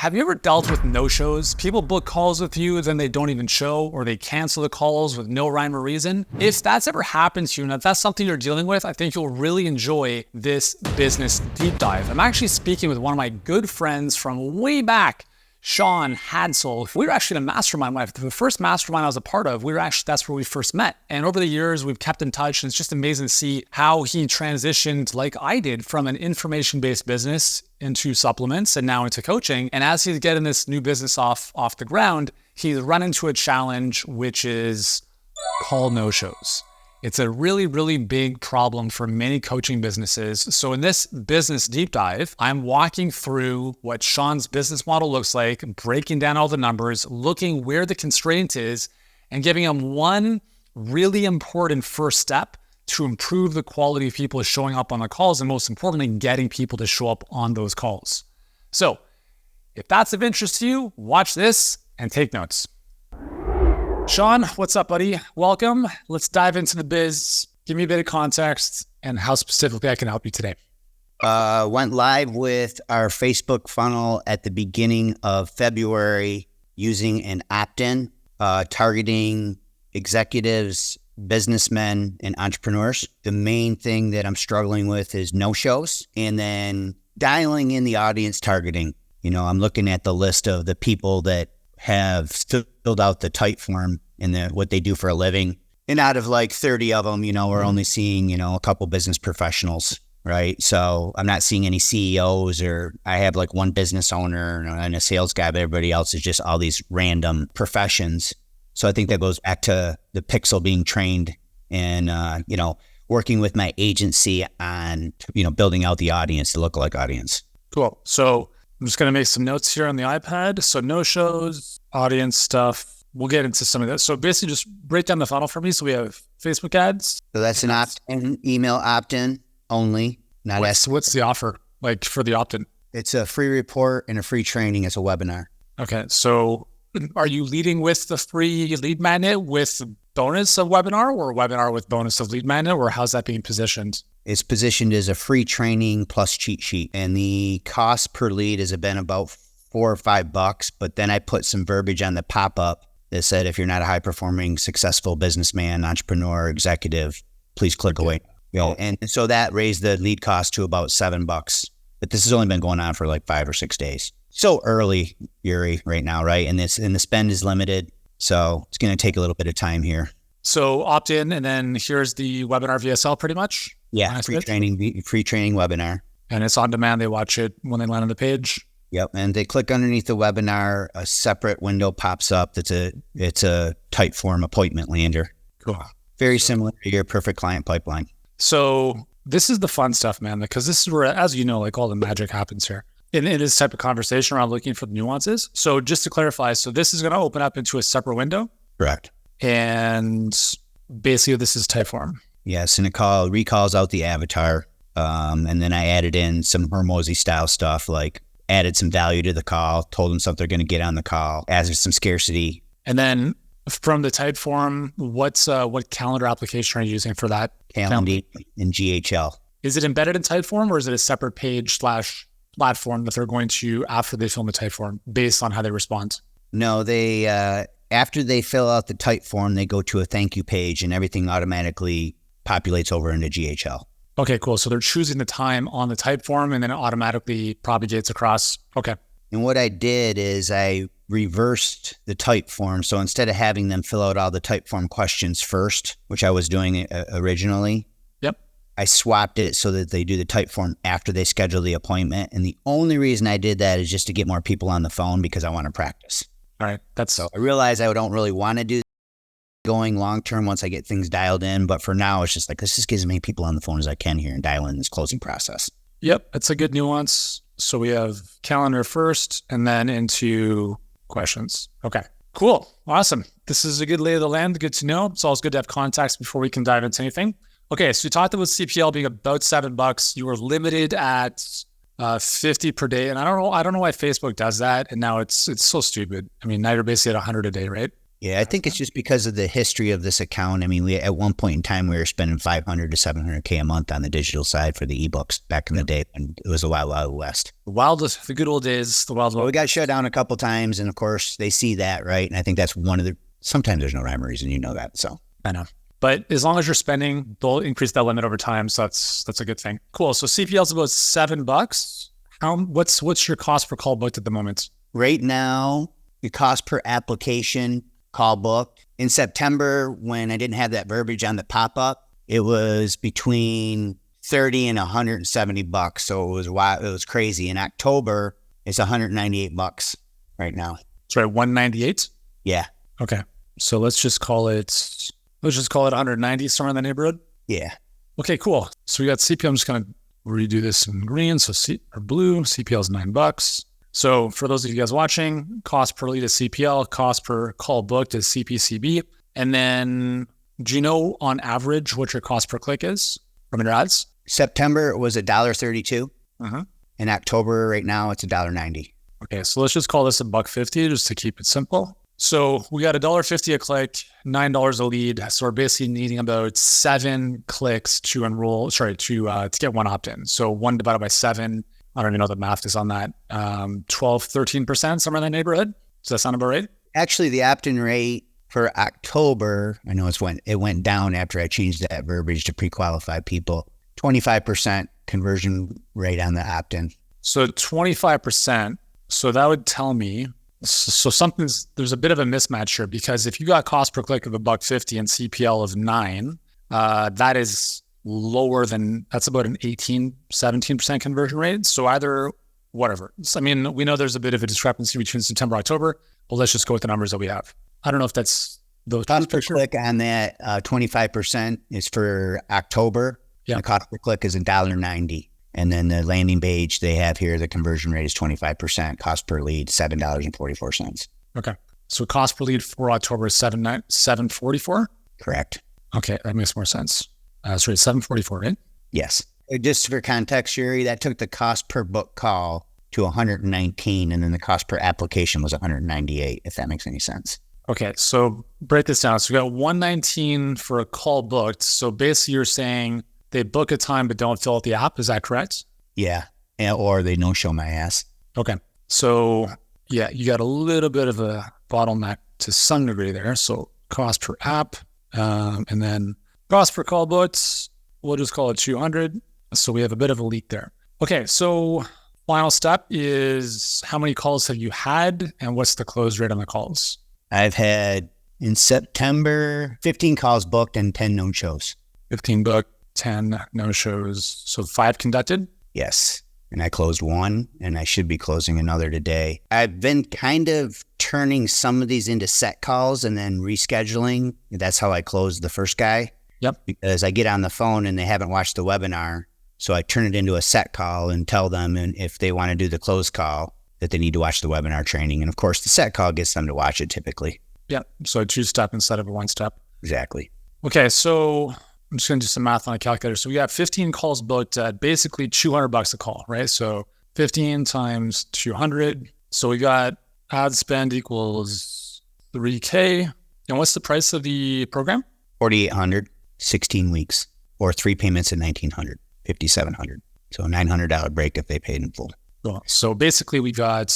Have you ever dealt with no-shows? People book calls with you, then they don't even show, or they cancel the calls with no rhyme or reason. If that's ever happened to you, and if that's something you're dealing with, I think you'll really enjoy this business deep dive. I'm actually speaking with one of my good friends from way back, Sean Hadsel. We were actually in a mastermind. The first mastermind I was a part of, that's where we first met. And over the years, we've kept in touch, and it's just amazing to see how he transitioned, like I did, from an information-based business into supplements and now into coaching. And as he's getting this new business off the ground, he's run into a challenge, which is call no-shows. It's a really, really big problem for many coaching businesses. So in this business deep dive, I'm walking through what Sean's business model looks like, breaking down all the numbers, looking where the constraint is, and giving him one really important first step to improve the quality of people showing up on the calls, and most importantly, getting people to show up on those calls. So if that's of interest to you, watch this and take notes. Sean, what's up, buddy? Welcome. Let's dive into the biz. Give me a bit of context and how specifically I can help you today. Went live with our Facebook funnel at the beginning of February using an opt-in, targeting executives, businessmen, and entrepreneurs. The main thing that I'm struggling with is no-shows, and then dialing in the audience targeting. You know, I'm looking at the list of the people that have filled out the type form and what they do for a living. And out of like 30 of them, we're only seeing, a couple business professionals, right? So I'm not seeing any CEOs, or I have like one business owner and a sales guy, but everybody else is just all these random professions. So I think that goes back to the pixel being trained and, working with my agency on, building out the audience, the lookalike audience. Cool. So I'm just going to make some notes here on the iPad. So no shows, audience stuff. We'll get into some of that. So basically just break down the funnel for me. So we have Facebook ads. So that's an opt-in, email opt-in only. What's the offer like for the opt-in? It's a free report and a free training. It's a webinar. Okay. So are you leading with the free lead magnet with bonus of webinar, or a webinar with bonus of lead magnet, or how's that being positioned? It's positioned as a free training plus cheat sheet. And the cost per lead has been about $4 or $5, but then I put some verbiage on the pop-up that said, if you're not a high-performing, successful businessman, entrepreneur, executive, please click away. And so that raised the lead cost to about $7. But this has only been going on for like 5 or 6 days. So early, Yuri, right now, right? And the spend is limited. So it's going to take a little bit of time here. So opt in, and then here's the webinar VSL pretty much? Yeah, free training webinar. And it's on demand. They watch it when they land on the page. Yep. And they click underneath the webinar, a separate window pops up. It's a type form appointment lander. Cool. Very similar to your perfect client pipeline. So this is the fun stuff, man, because this is where, as you know, like all the magic happens here in this type of conversation around looking for the nuances. So just to clarify, so this is going to open up into a separate window. Correct. And basically this is type form. Yes. And it recalls out the avatar. And then I added in some Hormozy style stuff, like added some value to the call, told them something they're going to get on the call, added some scarcity. And then from the type form, what calendar application are you using for that? Calendar and GHL. Is it embedded in type form, or is it a separate page / platform that they're going to after they fill the type form based on how they respond? No, they after they fill out the type form, they go to a thank you page and everything automatically populates over into GHL. Okay, cool. So they're choosing the time on the type form and then it automatically propagates across. Okay. And what I did is I reversed the type form. So instead of having them fill out all the type form questions first, which I was doing originally, I swapped it so that they do the type form after they schedule the appointment. And the only reason I did that is just to get more people on the phone because I want to practice. All right. So I realized I don't really want to do going long-term once I get things dialed in. But for now, it's just like, let's just get as many people on the phone as I can here and dial in this closing process. Yep. That's a good nuance. So we have calendar first and then into questions. Okay, cool. Awesome. This is a good lay of the land. Good to know. It's always good to have context before we can dive into anything. Okay, so you talked about CPL being about $7. You were limited at 50 per day. And I don't know why Facebook does that. And now it's so stupid. I mean, now you're basically at 100 a day, right? Yeah, I think it's just because of the history of this account. I mean, at one point in time, we were spending 500 to 700K a month on the digital side for the ebooks back in the day when it was a wild, wild west. The good old days, the wild, Well, we got shut down a couple times, and of course, they see that, right? And I think that's one of the, sometimes there's no rhyme or reason, you know that, so. I know. But as long as you're spending, they'll increase that limit over time, so that's a good thing. Cool, so CPL is about $7. What's your cost per call booked at the moment? Right now, the cost per application call book in September, when I didn't have that verbiage on the pop-up, it was between $30 and $170. So it was crazy. In October, it's $198 right now. Sorry, 198? Yeah. Okay. So let's just call it 190, somewhere in the neighborhood. Yeah. Okay, cool. So we got CPL. I'm just gonna redo this in green. So blue, CPL is $9. So for those of you guys watching, cost per lead is CPL, cost per call booked is CPCB. And then do you know on average what your cost per click is from your ads? September was $1.32. In October right now, it's $1.90. Okay, so let's just call this $1.50 just to keep it simple. So we got $1.50 a click, $9 a lead. So we're basically needing about 7 clicks to to get one opt-in. So 1 divided by 7, I don't even know what the math is on that. 12, 13%, somewhere in that neighborhood. Does that sound about right? Actually, the opt-in rate for October, I know it went down after I changed that verbiage to pre-qualified people. 25% conversion rate on the opt-in. So 25%. So that would tell me, there's a bit of a mismatch here, because if you got cost per click of $1.50 and CPL of 9, that is lower that's about an 18, 17% conversion rate. So either whatever. I mean, we know there's a bit of a discrepancy between September, October, but let's just go with the numbers that we have. I don't know if that's those. Cost per click on that 25% is for October. Yeah. The cost per click is $1.90. And then the landing page they have here, the conversion rate is 25%. Cost per lead, $7.44. Okay. So cost per lead for October is $7.44? Correct. Okay, that makes more sense. Sorry, $7.44, right? Yes. Just for context, Yuri, that took the cost per book call to 119, and then the cost per application was 198, if that makes any sense. Okay, so break this down. So we got 119 for a call booked. So basically you're saying they book a time but don't fill out the app. Is that correct? Yeah. Or they no-show my ass. Okay. So yeah, you got a little bit of a bottleneck to some degree there. So cost per app, and then cost per call booked, we'll just call it 200. So we have a bit of a leak there. Okay, so final step is how many calls have you had and what's the close rate on the calls? I've had, in September, 15 calls booked and 10 no-shows. 15 booked, 10 no-shows. So 5 conducted? Yes. And I closed 1, and I should be closing another today. I've been kind of turning some of these into set calls and then rescheduling. That's how I closed the first guy. Yep. Because I get on the phone and they haven't watched the webinar. So I turn it into a set call and tell them, and if they want to do the close call, that they need to watch the webinar training. And of course, the set call gets them to watch it typically. Yeah. So a 2-step instead of a 1-step. Exactly. Okay. So I'm just going to do some math on a calculator. So we got 15 calls booked at basically $200 a call, right? So 15 times 200. So we got ad spend equals $3K. And what's the price of the program? $4,800, 16 weeks, or 3 payments at $1,900, $5,700. So a $900 break if they paid in full. Cool. So basically we got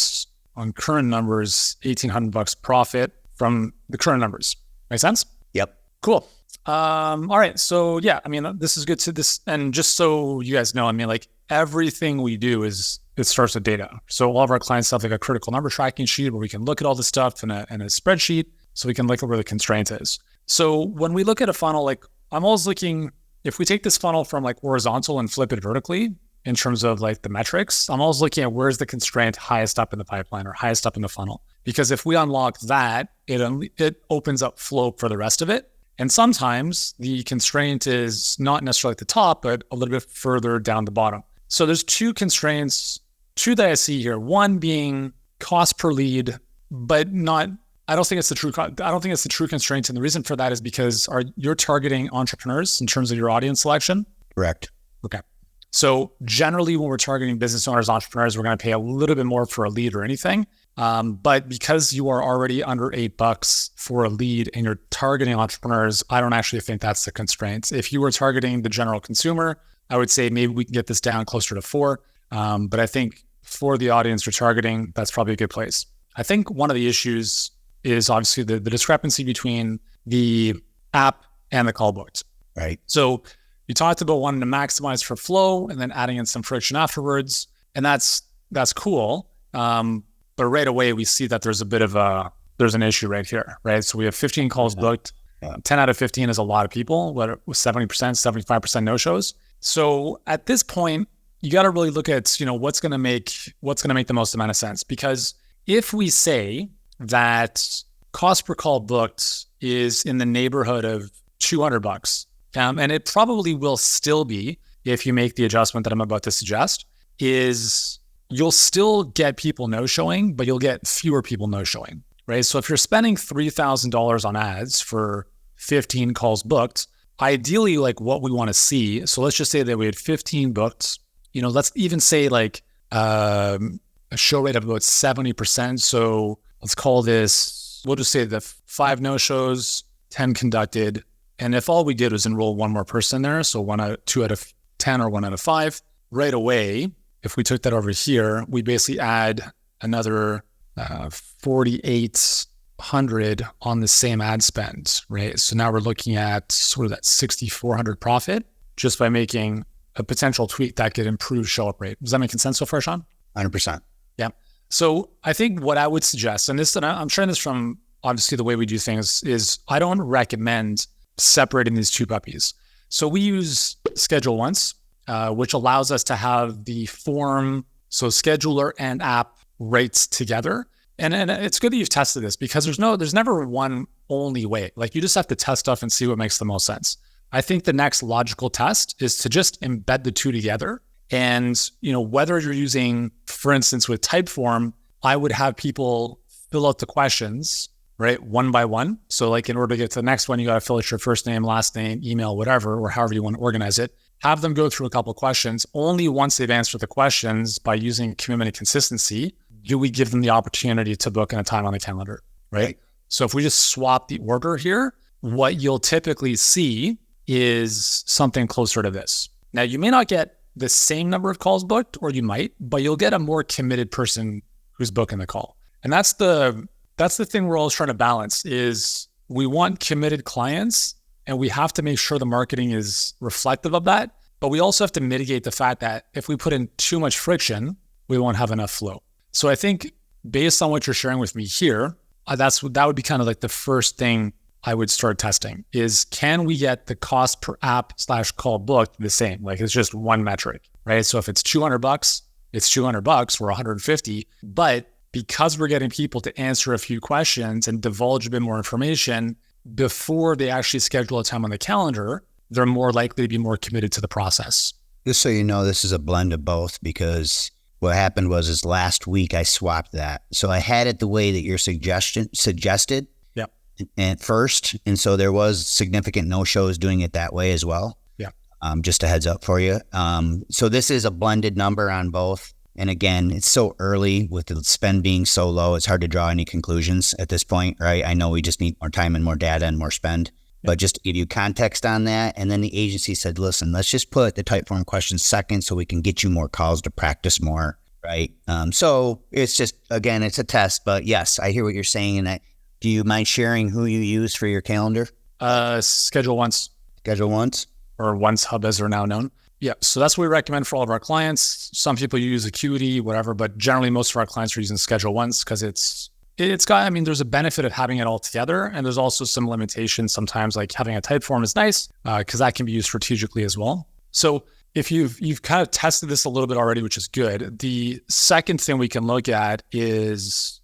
on current numbers, $1,800 profit from the current numbers. Make sense? Yep. Cool. All right. So yeah, I mean, this is good to this. And just so you guys know, I mean, like everything we do it starts with data. So all of our clients have like a critical number tracking sheet where we can look at all this stuff in a spreadsheet so we can look at where the constraint is. So when we look at a funnel, like I'm always looking, if we take this funnel from like horizontal and flip it vertically in terms of like the metrics, I'm always looking at where's the constraint highest up in the pipeline or highest up in the funnel. Because if we unlock that, it opens up flow for the rest of it. And sometimes the constraint is not necessarily at the top, but a little bit further down the bottom. So there's 2 constraints, 2 that I see here. One being cost per lead, but not, I don't think it's the true constraint. And the reason for that is because you're targeting entrepreneurs in terms of your audience selection? Correct. Okay. So generally when we're targeting business owners, entrepreneurs, we're going to pay a little bit more for a lead or anything. But because you are already under $8 for a lead and you're targeting entrepreneurs, I don't actually think that's the constraint. If you were targeting the general consumer, I would say maybe we can get this down closer to 4. But I think for the audience you're targeting, that's probably a good place. I think one of the issues is obviously the discrepancy between the app and the call booked. Right. So you talked about wanting to maximize for flow and then adding in some friction afterwards. And that's cool. But right away we see that there's an issue right here, right? So we have 15 calls booked. 10 out of 15 is a lot of people, with 70%, 75% no-shows. So at this point, you got to really look at, what's going to make the most amount of sense. Because if we say that cost per call booked is in the neighborhood of $200, and it probably will still be if you make the adjustment that I'm about to suggest, is you'll still get people no-showing, but you'll get fewer people no-showing, right? So if you're spending $3,000 on ads for 15 calls booked, ideally, like what we want to see, so let's just say that we had 15 booked, let's even say like a show rate of about 70%. So let's call this, we'll just say the 5 no-shows, 10 conducted. And if all we did was enroll one more person there, so 2 out of 10 or 1 out of 5, right away, if we took that over here, we basically add another 4,800 on the same ad spend, right? So now we're looking at sort of that 6,400 profit just by making a potential tweak that could improve show-up rate. Does that make sense so far, Sean? 100%. Yeah. So I think what I would suggest, and I'm sharing this from obviously the way we do things, is I don't recommend separating these two puppies. So we use Schedule Once, which allows us to have the form, so scheduler and app rates together. And it's good that you've tested this because there's never one only way. Like you just have to test stuff and see what makes the most sense. I think the next logical test is to just embed the two together. And, whether you're using, for instance, with Typeform, I would have people fill out the questions, right, one by one. So like in order to get to the next one, you got to fill out your first name, last name, email, whatever, or however you want to organize it. Have them go through a couple of questions. Only once they've answered the questions by using commitment and consistency, do we give them the opportunity to book in a time on the calendar, right? So if we just swap the order here, what you'll typically see is something closer to this. Now, you may not get the same number of calls booked, or you might, but you'll get a more committed person who's booking the call. And that's the thing we're always trying to balance is we want committed clients and we have to make sure the marketing is reflective of that. But we also have to mitigate the fact that if we put in too much friction, we won't have enough flow. So I think based on what you're sharing with me here, that would be kind of like the first thing I would start testing is, can we get the cost per app/call booked the same? Like it's just one metric, right? So if it's $200, it's $200 or $150. But because we're getting people to answer a few questions and divulge a bit more information before they actually schedule a time on the calendar, they're more likely to be more committed to the process. Just so you know, this is a blend of both because what happened was last week I swapped that. So I had it the way that your suggested. Yep. At first. And so there was significant no-shows doing it that way as well. Yeah. Just a heads up for you. So this is a blended number on both. And again, it's so early with the spend being so low, it's hard to draw any conclusions at this point, right? I know we just need more time and more data and more spend. But just to give you context on that, and then the agency said, listen, let's just put the Typeform questions second so we can get you more calls to practice more, right? So it's just, again, it's a test. But yes, I hear what you're saying. And do you mind sharing who you use for your calendar? Schedule Once. Schedule Once? Or Once Hub as they're now known. Yeah, so that's what we recommend for all of our clients. Some people use Acuity, whatever, but generally most of our clients are using Schedule Once because it's got, there's a benefit of having it all together. And there's also some limitations sometimes, like having a Typeform is nice because that can be used strategically as well. So if you've kind of tested this a little bit already, which is good, the second thing we can look at is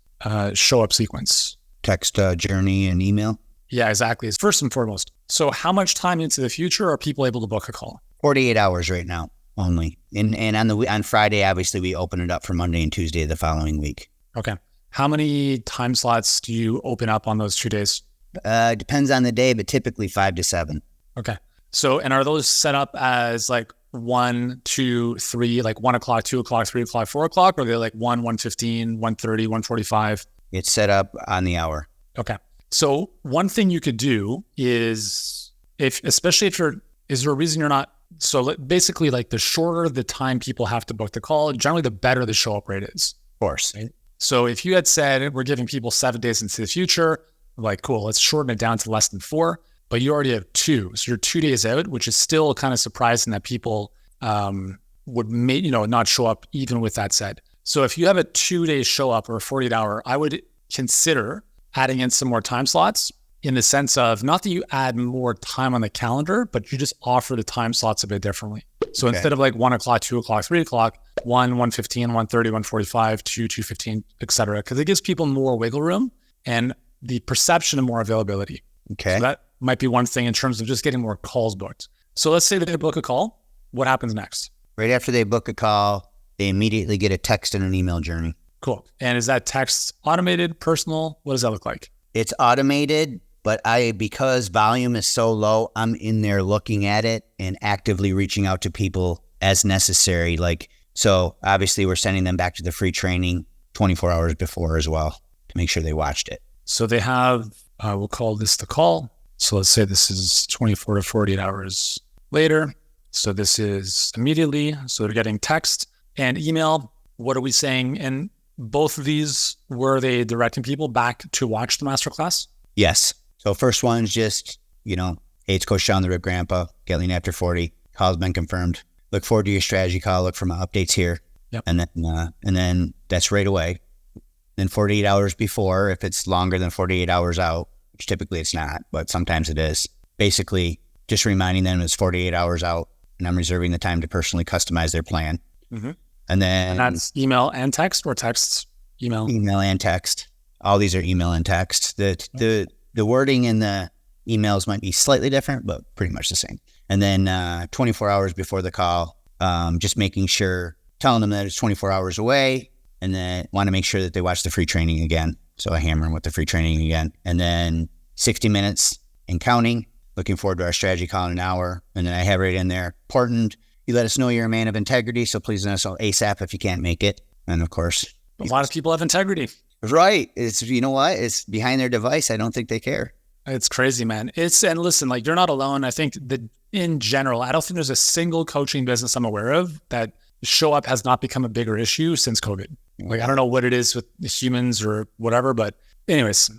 show up sequence. Text, journey, and email. Yeah, exactly. It's first and foremost. So how much time into the future are people able to book a call? 48 hours right now only. And on Friday, obviously, we open it up for Monday and Tuesday the following week. Okay. How many time slots do you open up on those 2 days? Depends on the day, but typically 5 to 7. Okay. So, and are those set up as like 1, 2, 3, like 1 o'clock, 2 o'clock, 3 o'clock, 4 o'clock, or are they like 1, 1:15, 1:30, 1:45? It's set up on the hour. Okay. So one thing you could do is especially if is there a reason you're not, so basically like the shorter the time people have to book the call, generally the better the show up rate is. Of course. Right? So if you had said, we're giving people 7 days into the future, like, cool, let's shorten it down to less than 4, but you already have 2. So you're 2 days out, which is still kind of surprising that people would not show up even with that said. So if you have a 2-day show up or a 48-hour, I would consider adding in some more time slots, in the sense of not that you add more time on the calendar, but you just offer the time slots a bit differently. So instead of like 1 o'clock, 2 o'clock, 3 o'clock, 1, 1:15, 1:30, 1:45, 2, 2:15, et cetera, because it gives people more wiggle room and the perception of more availability. Okay. So that might be one thing in terms of just getting more calls booked. So let's say that they book a call. What happens next? Right after they book a call, they immediately get a text and an email journey. Cool. And is that text automated, personal? What does that look like? It's automated, but because volume is so low, I'm in there looking at it and actively reaching out to people as necessary. So obviously we're sending them back to the free training 24 hours before as well to make sure they watched it. So they have, we'll call this the call. So let's say this is 24 to 48 hours later. So this is immediately. So they're getting text and email. What are we saying? And both of these, were they directing people back to watch the masterclass? Yes. So first one's just, hey, it's Coach Sean, the Rip Grandpa, get lean after 40. Call's been confirmed. Look forward to your strategy call. Look for my updates here. Yep. And then that's right away. Then 48 hours before, if it's longer than 48 hours out, which typically it's not, but sometimes it is, basically just reminding them it's 48 hours out and I'm reserving the time to personally customize their plan. Mm-hmm. And that's email and text, or text, email? Email and text. All these are email and text. The wording in the emails might be slightly different, but pretty much the same. And then 24 hours before the call, just making sure, telling them that it's 24 hours away, and then want to make sure that they watch the free training again. So I hammer them with the free training again. And then 60 minutes and counting, looking forward to our strategy call in an hour. And then I have right in there, important, you let us know you're a man of integrity, so please let us know ASAP if you can't make it. And of course, a lot of people have integrity. Right. It's, you know what? It's behind their device. I don't think they care. It's crazy, man. And listen, like, you're not alone. I think that in general, I don't think there's a single coaching business I'm aware of that show up has not become a bigger issue since COVID. Like, I don't know what it is with humans or whatever, but anyways,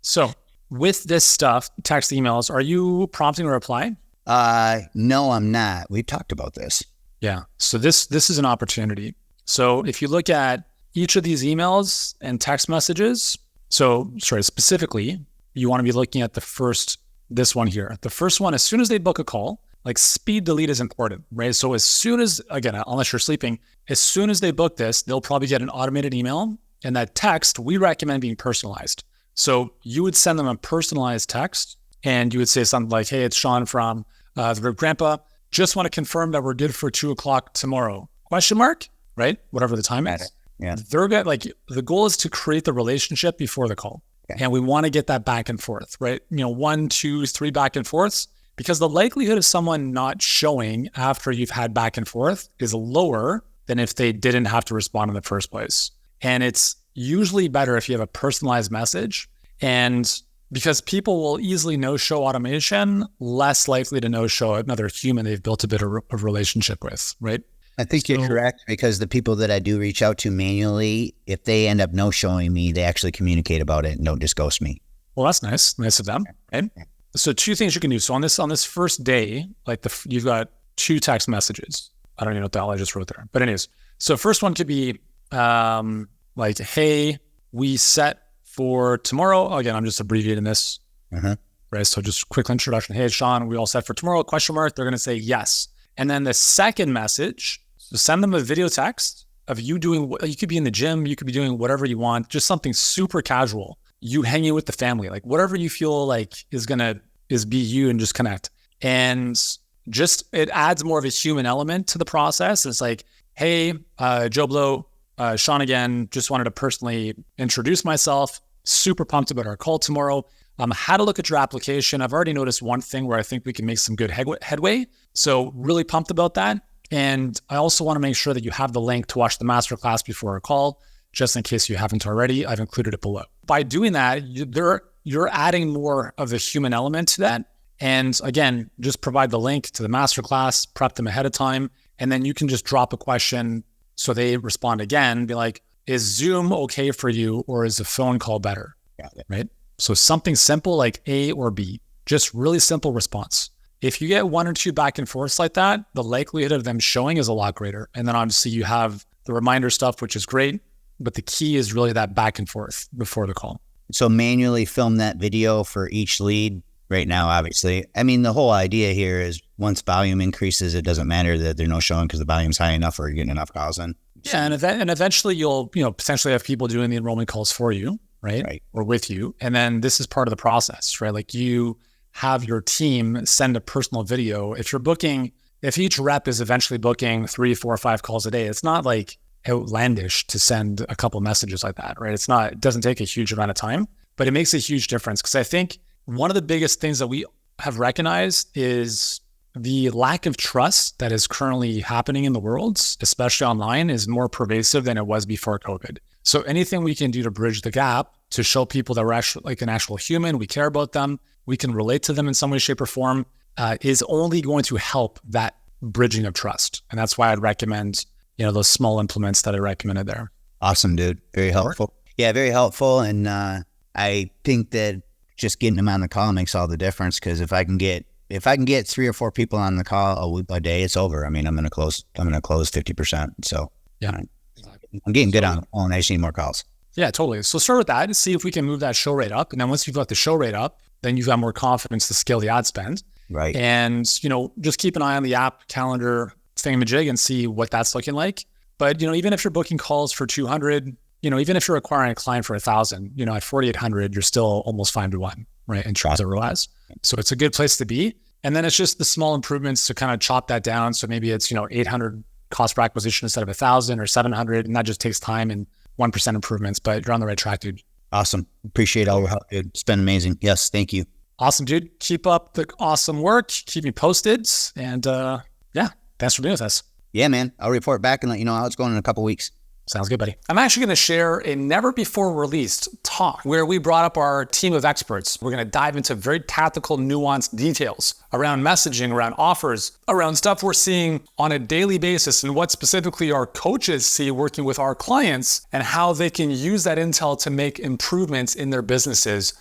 so with this stuff, text, emails, are you prompting a reply? No, I'm not. We've talked about this. Yeah. So this is an opportunity. So if you look at each of these emails and text messages, specifically, you want to be looking at this one here. The first one, as soon as they book a call, like, speed delete is important, right? So as soon as, again, unless you're sleeping, as soon as they book this, they'll probably get an automated email, and that text, we recommend being personalized. So you would send them a personalized text, and you would say something like, hey, it's Sean from the Rip Grandpa. Just want to confirm that we're good for 2 o'clock tomorrow. ? Right? Whatever the time is. Yeah. The goal is to create the relationship before the call. Okay. And we want to get that back and forth, right? 1, 2, 3 back and forths, because the likelihood of someone not showing after you've had back and forth is lower than if they didn't have to respond in the first place. And it's usually better if you have a personalized message, and because people will easily no-show automation, less likely to no-show another human they've built a bit of relationship with, right? I think you're correct, because the people that I do reach out to manually, if they end up no-showing me, they actually communicate about it and don't just ghost me. Well, that's nice. Nice of them. Right? So 2 things you can do. So on this first day, like, you've got 2 text messages. I don't even know what the hell I just wrote there. But anyways, so first one could be like, hey, we set for tomorrow. Again, I'm just abbreviating this. Right? So just quick introduction. Hey, Sean, we all set for tomorrow? ? They're going to say yes. And then the second message, so send them a video text of you doing, you could be in the gym, you could be doing whatever you want, just something super casual. You hanging with the family, like whatever you feel like is be you, and just connect. And just, it adds more of a human element to the process. It's like, hey, Joe Blow, Sean again, just wanted to personally introduce myself. Super pumped about our call tomorrow. how to look at your application. I've already noticed one thing where I think we can make some good headway. So really pumped about that. And I also want to make sure that you have the link to watch the masterclass before our call, just in case you haven't already. I've included it below. By doing that, you're adding more of the human element to that. And again, just provide the link to the masterclass, prep them ahead of time, and then you can just drop a question so they respond again, be like, is Zoom okay for you or is a phone call better? Got it. Right? So something simple like A or B, just really simple response. If you get one or two back and forths like that, the likelihood of them showing is a lot greater. And then obviously you have the reminder stuff, which is great, but the key is really that back and forth before the call. So manually film that video for each lead right now, obviously. I mean, the whole idea here is once volume increases, it doesn't matter that they're no showing because the volume's high enough or you're getting enough calls in. Yeah, and eventually you'll potentially have people doing the enrollment calls for you, right? Or with you. And then this is part of the process, right? Like you have your team send a personal video. If each rep is eventually booking 3, 4, 5 calls a day, it's not like outlandish to send a couple messages like that, right? It doesn't take a huge amount of time, but it makes a huge difference. Because I think one of the biggest things that we have recognized is the lack of trust that is currently happening in the world, especially online, is more pervasive than it was before COVID. So anything we can do to bridge the gap to show people that we're actually like an actual human, we care about them, we can relate to them in some way, shape, or form, is only going to help that bridging of trust. And that's why I'd recommend, those small implements that I recommended there. Awesome, dude. Very helpful. Yeah, very helpful. And I think that just getting them on the call makes all the difference, because if I can get 3 or 4 people on the call a day, it's over. I mean, I'm going to close 50%. So yeah, I'm getting good on the phone. I just need more calls. Yeah, totally. So start with that and see if we can move that show rate up. And then once you've got the show rate up, then you've got more confidence to scale the ad spend. Right. And, just keep an eye on the app calendar thingamajig and see what that's looking like. But, even if you're booking calls for 200, even if you're acquiring a client for 1,000, at 4,800, you're still almost 5-1, right? In terms of ROAS. So it's a good place to be. And then it's just the small improvements to kind of chop that down. So maybe it's, 800 cost per acquisition instead of 1,000 or 700. And that just takes time and 1% improvements, but you're on the right track, dude. Awesome. Appreciate all your help, dude. It's been amazing. Yes. Thank you. Awesome, dude. Keep up the awesome work. Keep me posted. And thanks for being with us. Yeah, man. I'll report back and let you know how it's going in a couple weeks. Sounds good, buddy. I'm actually going to share a never before released talk where we brought up our team of experts. We're going to dive into very tactical, nuanced details around messaging, around offers, around stuff we're seeing on a daily basis and what specifically our coaches see working with our clients and how they can use that intel to make improvements in their businesses